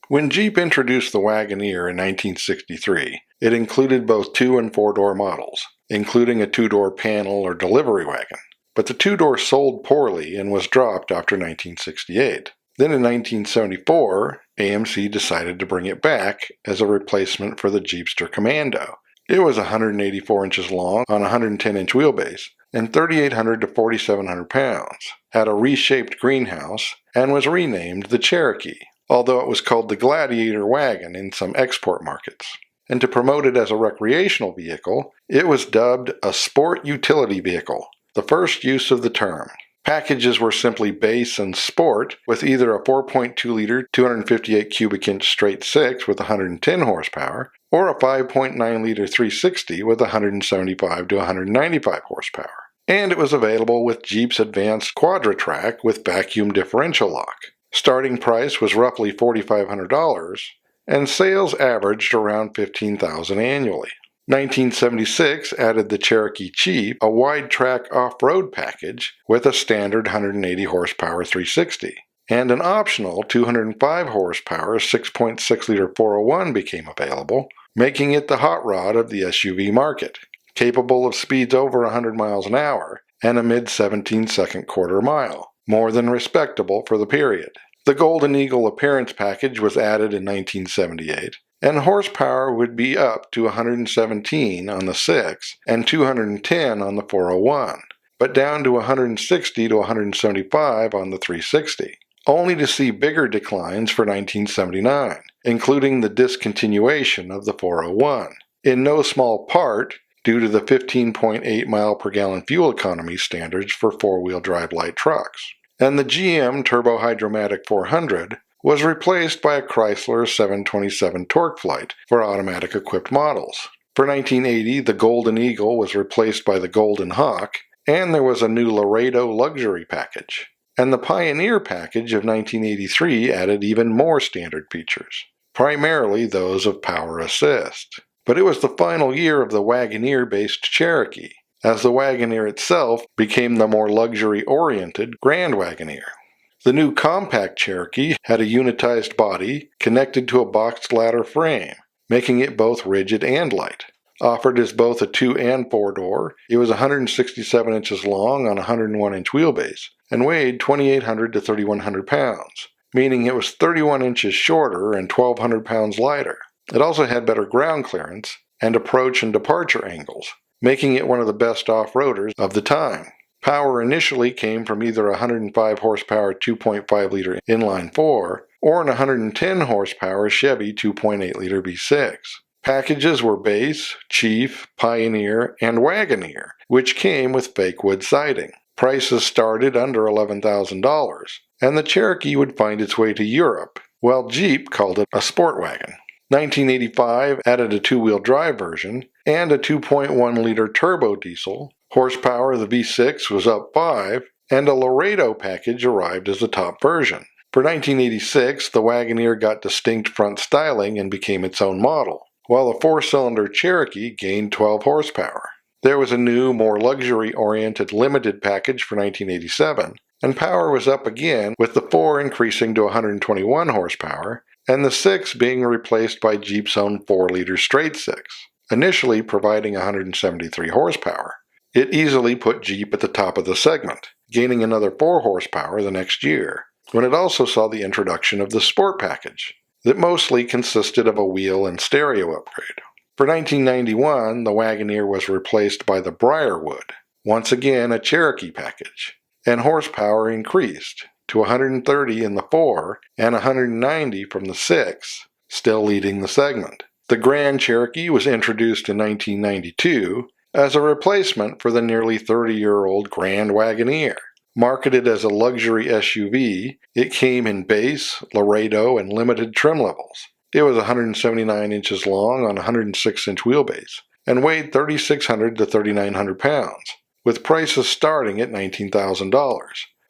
When Jeep introduced the Wagoneer in 1963, it included both 2- and 4-door models, including a 2-door panel or delivery wagon. But the 2-door sold poorly and was dropped after 1968. Then in 1974, AMC decided to bring it back as a replacement for the Jeepster Commando. It was 184 inches long on a 110-inch wheelbase and 3,800 to 4,700 pounds, had a reshaped greenhouse, and was renamed the Cherokee, although it was called the Gladiator wagon in some export markets. And to promote it as a recreational vehicle, it was dubbed a sport utility vehicle, the first use of the term. Packages were simply base and sport, with either a 4.2-liter 258 cubic inch straight 6 with 110 horsepower, or a 5.9-liter 360 with 175 to 195 horsepower. And it was available with Jeep's advanced Quadra-Trac with vacuum differential lock. Starting price was roughly $4,500, and sales averaged around $15,000 annually. 1976 added the Cherokee Chief, a wide-track off-road package with a standard 180 horsepower 360, and an optional 205 horsepower 6.6-liter 401 became available, making it the hot rod of the SUV market, capable of speeds over 100 miles an hour and a mid-17-second quarter mile, more than respectable for the period. The Golden Eagle appearance package was added in 1978, and horsepower would be up to 117 on the 6 and 210 on the 401, but down to 160 to 175 on the 360, only to see bigger declines for 1979, including the discontinuation of the 401, in no small part due to the 15.8 mile per gallon fuel economy standards for four-wheel drive light trucks. And the GM Turbo-Hydromatic 400 was replaced by a Chrysler 727 Torque Flight for automatic-equipped models. For 1980, the Golden Eagle was replaced by the Golden Hawk, and there was a new Laredo luxury package. And the Pioneer package of 1983 added even more standard features, primarily those of power assist. But it was the final year of the Wagoneer-based Cherokee, as the Wagoneer itself became the more luxury-oriented Grand Wagoneer. The new compact Cherokee had a unitized body connected to a boxed ladder frame, making it both rigid and light. Offered as both a 2- and 4-door, it was 167 inches long on a 101-inch wheelbase and weighed 2,800 to 3,100 pounds, meaning it was 31 inches shorter and 1,200 pounds lighter. It also had better ground clearance and approach and departure angles, making it one of the best off-roaders of the time. Power initially came from either a 105 horsepower 2.5-liter inline-4 or an 110 horsepower Chevy 2.8-liter V6. Packages were Base, Chief, Pioneer, and Wagoneer, which came with fake wood siding. Prices started under $11,000, and the Cherokee would find its way to Europe, while Jeep called it a sport wagon. 1985 added a 2-wheel drive version and a 2.1-liter turbo diesel. Horsepower of the V6 was up 5, and a Laredo package arrived as the top version. For 1986, the Wagoneer got distinct front styling and became its own model, while the 4-cylinder Cherokee gained 12 horsepower. There was a new, more luxury-oriented limited package for 1987, and power was up again, with the 4 increasing to 121 horsepower, and the 6 being replaced by Jeep's own 4-liter straight 6, initially providing 173 horsepower. It easily put Jeep at the top of the segment, gaining another 4 horsepower the next year, when it also saw the introduction of the Sport package, that mostly consisted of a wheel and stereo upgrade. For 1991, the Wagoneer was replaced by the Briarwood, once again a Cherokee package, and horsepower increased to 130 in the 4 and 190 from the 6, still leading the segment. The Grand Cherokee was introduced in 1992 as a replacement for the nearly 30-year-old Grand Wagoneer. Marketed as a luxury SUV, it came in base, Laredo, and limited trim levels. It was 179 inches long on a 106-inch wheelbase and weighed 3,600 to 3,900 pounds, with prices starting at $19,000,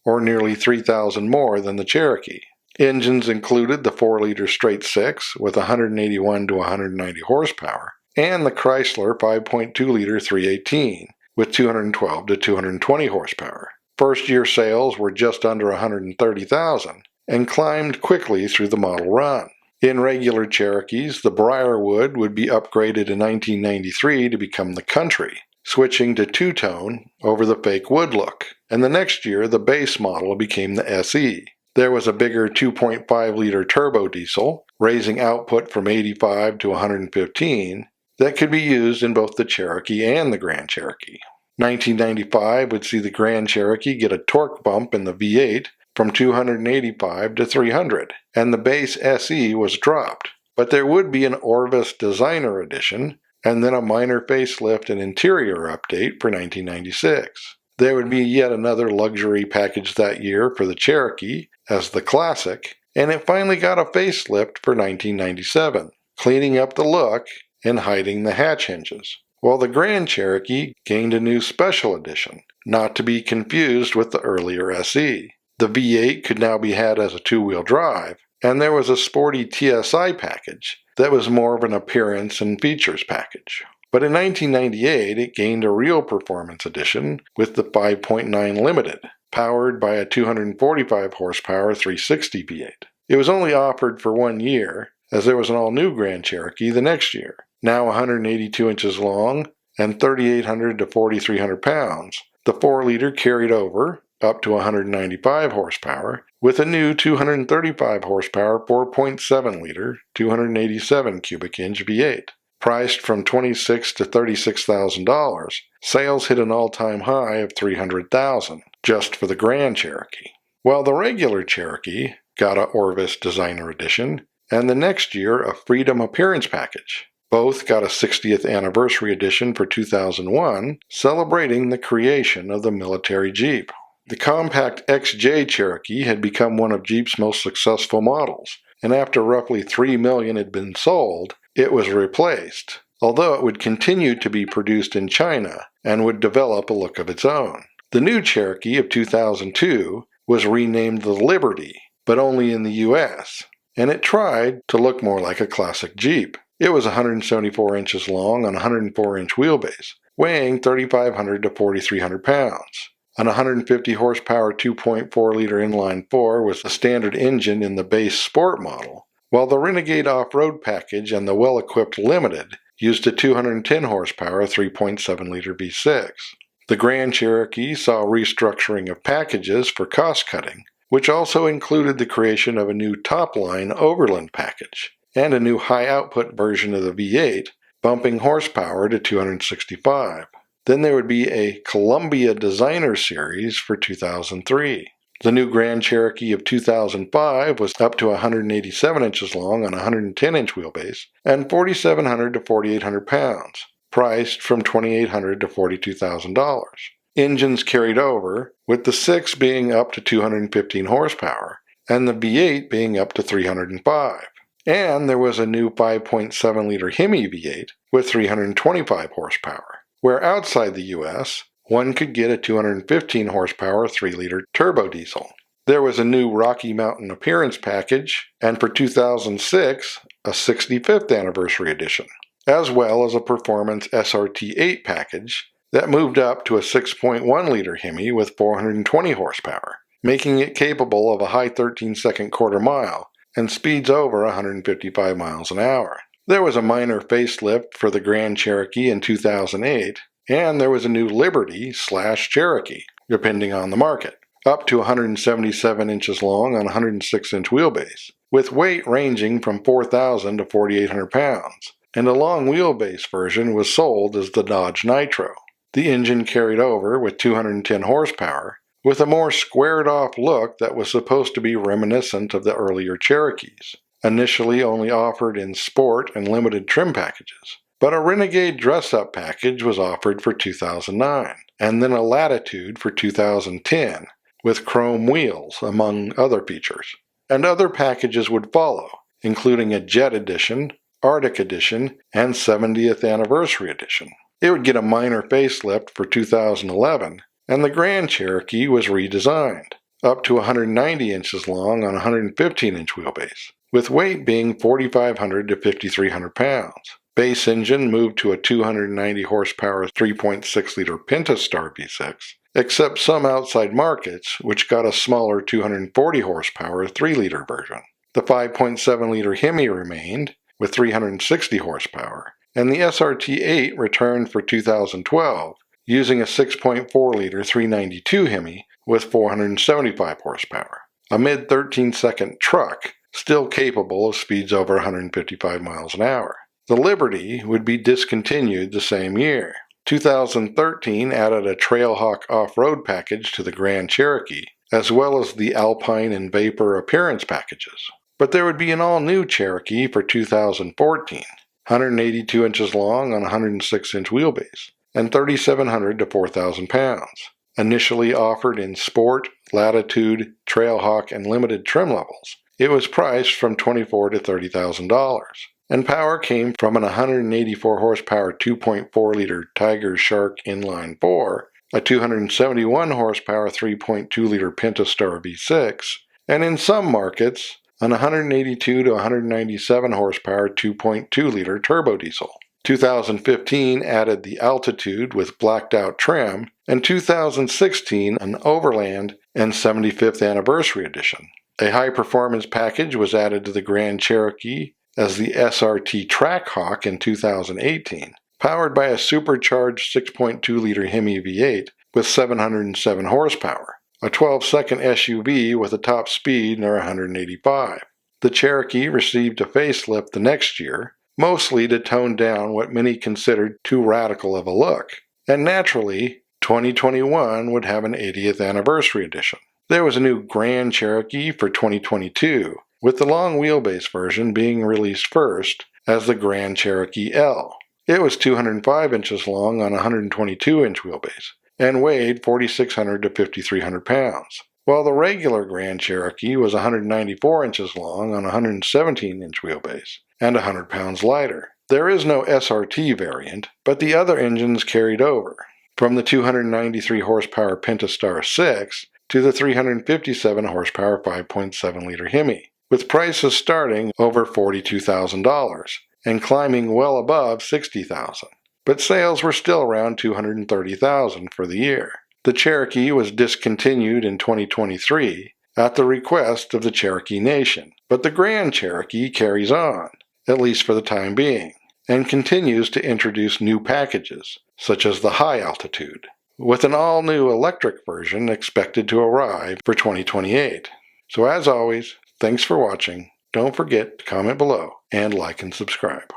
or nearly $3,000 more than the Cherokee. Engines included the 4-liter straight 6 with 181 to 190 horsepower, and the Chrysler 5.2-liter 318 with 212 to 220 horsepower. First-year sales were just under $130,000 and climbed quickly through the model run. In regular Cherokees, the Briarwood would be upgraded in 1993 to become the Country, switching to two-tone over the fake wood look, and the next year the base model became the SE. There was a bigger 2.5-liter turbo diesel, raising output from 85 to 115, that could be used in both the Cherokee and the Grand Cherokee. 1995 would see the Grand Cherokee get a torque bump in the V8 from 285 to 300, and the base SE was dropped. But there would be an Orvis Designer Edition, and then a minor facelift and interior update for 1996. There would be yet another luxury package that year for the Cherokee as the Classic, and it finally got a facelift for 1997, cleaning up the look and hiding the hatch hinges. While the Grand Cherokee gained a new Special Edition, not to be confused with the earlier SE. The V8 could now be had as a two-wheel drive, and there was a sporty TSI package that was more of an appearance and features package. But in 1998, it gained a real performance edition with the 5.9 Limited, powered by a 245 horsepower 360 V8. It was only offered for 1 year, as there was an all-new Grand Cherokee the next year, now 182 inches long and 3,800 to 4,300 pounds. The 4-liter carried over, up to 195 horsepower, with a new 235 horsepower 4.7-liter, 287 cubic inch V8. Priced from $26,000 to $36,000, sales hit an all-time high of $300,000 just for the Grand Cherokee. While the regular Cherokee got a Orvis Designer Edition, and the next year a Freedom Appearance Package. Both got a 60th Anniversary Edition for 2001, celebrating the creation of the military Jeep. The compact XJ Cherokee had become one of Jeep's most successful models, and after roughly 3 million had been sold, it was replaced, although it would continue to be produced in China and would develop a look of its own. The new Cherokee of 2002 was renamed the Liberty, but only in the US, and it tried to look more like a classic Jeep. It was 174 inches long on a 104-inch wheelbase, weighing 3,500 to 4,300 pounds. An 150 horsepower 2.4-liter inline-4 was the standard engine in the base sport model, while the Renegade Off-Road package and the well-equipped Limited used a 210 horsepower 3.7-liter V6. The Grand Cherokee saw restructuring of packages for cost-cutting, which also included the creation of a new top-line Overland package and a new high-output version of the V8, bumping horsepower to 265. Then there would be a Columbia Designer Series for 2003. The new Grand Cherokee of 2005 was up to 187 inches long on a 110-inch wheelbase and 4,700 to 4,800 pounds, priced from $2,800 to $42,000. Engines carried over, with the 6 being up to 215 horsepower and the V8 being up to 305. And there was a new 5.7-liter Hemi V8 with 325 horsepower, where outside the US, one could get a 215 horsepower 3-liter turbo diesel. There was a new Rocky Mountain Appearance Package, and for 2006, a 65th Anniversary Edition, as well as a Performance SRT8 package that moved up to a 6.1-liter Hemi with 420 horsepower, making it capable of a high 13-second quarter mile and speeds over 155 miles an hour. There was a minor facelift for the Grand Cherokee in 2008, and there was a new Liberty/Cherokee, depending on the market, up to 177 inches long on a 106-inch wheelbase, with weight ranging from 4,000 to 4,800 pounds, and a long wheelbase version was sold as the Dodge Nitro. The engine carried over with 210 horsepower, with a more squared-off look that was supposed to be reminiscent of the earlier Cherokees, initially only offered in sport and limited trim packages. But a Renegade dress-up package was offered for 2009, and then a Latitude for 2010, with chrome wheels, among other features. And other packages would follow, including a Jet Edition, Arctic Edition, and 70th Anniversary Edition. It would get a minor facelift for 2011, and the Grand Cherokee was redesigned, up to 190 inches long on a 115-inch wheelbase, with weight being 4,500 to 5,300 pounds. Base engine moved to a 290 horsepower 3.6-liter Pentastar V6, except some outside markets, which got a smaller 240 horsepower 3-liter version. The 5.7-liter Hemi remained, with 360 horsepower, and the SRT-8 returned for 2012, using a 6.4-liter 392 Hemi with 475 horsepower. A mid-13-second truck, still capable of speeds over 155 miles an hour. The Liberty would be discontinued the same year. 2013 added a Trailhawk off-road package to the Grand Cherokee, as well as the Alpine and Vapor appearance packages. But there would be an all-new Cherokee for 2014, 182 inches long on a 106-inch wheelbase, and 3,700 to 4,000 pounds. Initially offered in Sport, Latitude, Trailhawk, and Limited trim levels, it was priced from $24,000 to $30,000. And power came from an 184 horsepower 2.4-liter Tiger Shark inline 4, a 271 horsepower 3.2-liter Pentastar V6, and in some markets, an 182 to 197 horsepower 2.2-liter turbo diesel. 2015 added the Altitude with blacked-out trim, and 2016 an Overland and 75th Anniversary Edition. A high-performance package was added to the Grand Cherokee as the SRT Trackhawk in 2018, powered by a supercharged 6.2-liter Hemi V8 with 707 horsepower, a 12-second SUV with a top speed near 185. The Cherokee received a facelift the next year, mostly to tone down what many considered too radical of a look, and naturally, 2021 would have an 80th Anniversary Edition. There was a new Grand Cherokee for 2022, with the long wheelbase version being released first as the Grand Cherokee L. It was 205 inches long on a 122-inch wheelbase and weighed 4,600 to 5,300 pounds, while the regular Grand Cherokee was 194 inches long on a 117-inch wheelbase and 100 pounds lighter. There is no SRT variant, but the other engines carried over, from the 293 horsepower Pentastar 6 to the 357 horsepower 5.7-liter Hemi, with prices starting over $42,000 and climbing well above $60,000. But sales were still around $230,000 for the year. The Cherokee was discontinued in 2023 at the request of the Cherokee Nation, but the Grand Cherokee carries on, at least for the time being, and continues to introduce new packages, such as the High Altitude, with an all-new electric version expected to arrive for 2028. So as always, thanks for watching. Don't forget to comment below and like and subscribe.